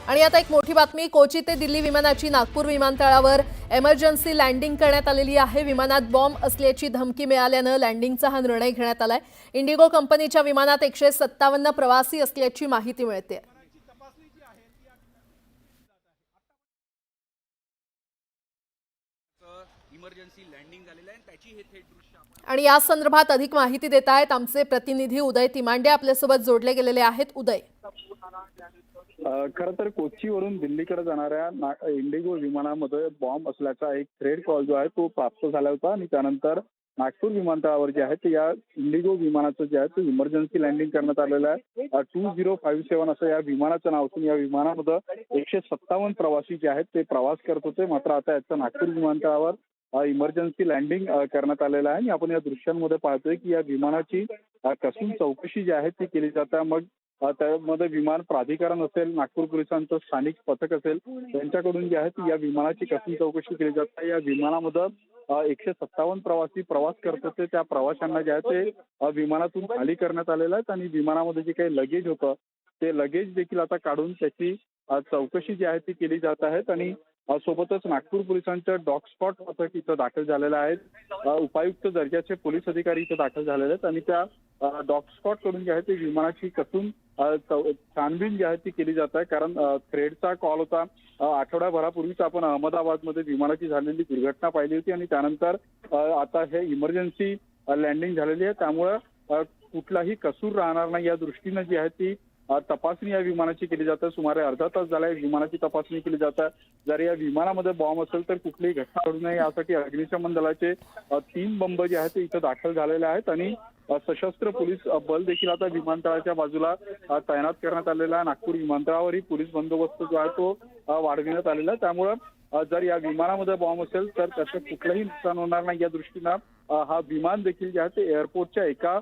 आणि आता एक मोठी बातमी, कोची ते दिल्ली विमानाची नागपूर विमानतळावर इमर्जन्सी लँडिंग करण्यात आलेली आहे। विमानात बॉम्ब असल्याची धमकी मिळाल्याने लँडिंगचा हा निर्णय घेण्यात आलाय। इंडिगो कंपनीच्या विमानात 157 प्रवासी असल्याची माहिती मिळते। इमर्जन्सी लँडिंग झालेलं आहे त्याची हे थेट दृश्य आपण आणि या संदर्भात अधिक माहिती देत आहेत आमचे प्रतिनिधी उदय तिमांडे आपल्यासोबत जोडले गेलेले आहेत। उदय, खरं तर कोचीवरून दिल्लीकडे जाणाऱ्या इंडिगो विमानामध्ये बॉम्ब असल्याचा एक थ्रेड कॉल जो आहे तो प्राप्त झाला होता आणि त्यानंतर नागपूर विमानतळावर जे आहे ते या इंडिगो विमानाचं जे आहे ते इमर्जन्सी लँडिंग करण्यात आलेलं आहे। 2057 असं या विमानाचं नाव असून या विमानामध्ये 157 प्रवासी जे आहेत ते प्रवास करत होते। मात्र आता याचं नागपूर विमानतळावर इमर्जन्सी लँडिंग करण्यात आलेलं आहे आणि आपण या दृश्यांमध्ये पाहतोय की या विमानाची कसून चौकशी जी आहे ती केली जाते। मग त्यामध्ये विमान प्राधिकरण असेल, नागपूर पोलिसांचं स्थानिक पथक असेल, त्यांच्याकडून जे आहे ती या विमानाची कसून चौकशी केली जाते। या विमानामध्ये 157 प्रवासी प्रवास करत होते। त्या प्रवाशांना जे आहे ते विमानातून खाली करण्यात आलेलं आहे आणि विमानामध्ये जे काही लगेज होतं ते लगेज देखील आता काढून त्याची चौकशी जी आहे ती केली जात आहे आणि सोबतच नागपूर पोलिसांच्या डॉग स्पॉट पथक इथं दाखल झालेलं आहे। उपायुक्त दर्जाचे पोलीस अधिकारी इथं दाखल झालेले आहेत आणि त्या डॉग स्पॉट कडून जे आहे ते विमानाची कसून छानबीन जी आहे ती केली जात आहे। कारण थ्रेडचा कॉल होता आठवड्याभरापूर्वीच आपण अहमदाबादमध्ये विमानाची झालेली दुर्घटना पाहिली होती आणि त्यानंतर आता हे इमर्जन्सी लँडिंग झालेली आहे। त्यामुळे कुठलाही कसूर राहणार नाही या दृष्टीने जी आहे ती तपासणी या विमानाची केली जाते। सुमारे अर्धा तास झाला विमानाची तपासणी केली जाते। जर या विमानामध्ये बॉम्ब असेल तर कुठलीही घटना घडू नये यासाठी अग्निशमन दलाचे 3 बंब जे आहेत ते इथं दाखल झालेले आहेत आणि सशस्त्र पोलीस बल देखील आता विमानतळाच्या बाजूला तैनात करण्यात आलेला आहे। नागपूर विमानतळावरही पोलीस बंदोबस्त जो आहे तो वाढविण्यात आलेला आहे। त्यामुळे जर या विमानामध्ये बॉम्ब असेल तर त्याचं कुठलंही नुकसान होणार नाही या दृष्टीनं हा विमान देखील जे आहे ते एअरपोर्टच्या एका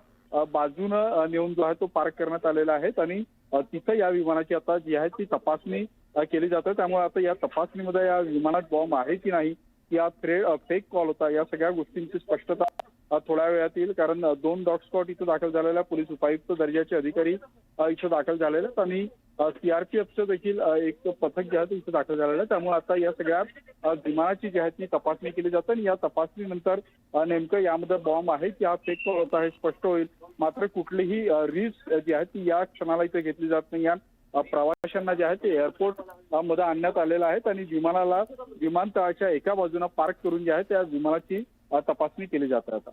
बाजूनं नेऊन जो आहे तो पार्क करण्यात आलेला आहे आणि तिथं या विमानाची आता जी आहे ती तपासणी केली जाते। त्यामुळे आता या तपासणीमध्ये या विमानात बॉम्ब आहे की नाही, या फेक कॉल होता, या सगळ्या गोष्टींची स्पष्टता थोड्या वेळात येईल। कारण 2 डॉग स्पॉट इथं दाखल झालेल्या पोलीस उपायुक्त दर्जाचे अधिकारी इथं दाखल झालेले आहेत आणि सीआरपीएफचं देखील एक पथक जे आहे ते इथं दाखल झालेलं आहे। त्यामुळे आता या सगळ्या विमानाची जी आहे ती तपासणी केली जाते आणि या तपासणीनंतर नेमकं यामध्ये बॉम्ब आहे की हा फेक कॉल होता हे स्पष्ट होईल। मात्र कुठलीही रिस्क जी आहे ती या क्षणाला इथे घेतली जात नाही। या प्रवाशांना जे आहे ते एअरपोर्ट मध्ये आणण्यात आलेलं आहे आणि विमानाला विमानतळाच्या एका बाजूला पार्क करून जे आहे त्या विमानाची तपासणी केली जाते आता।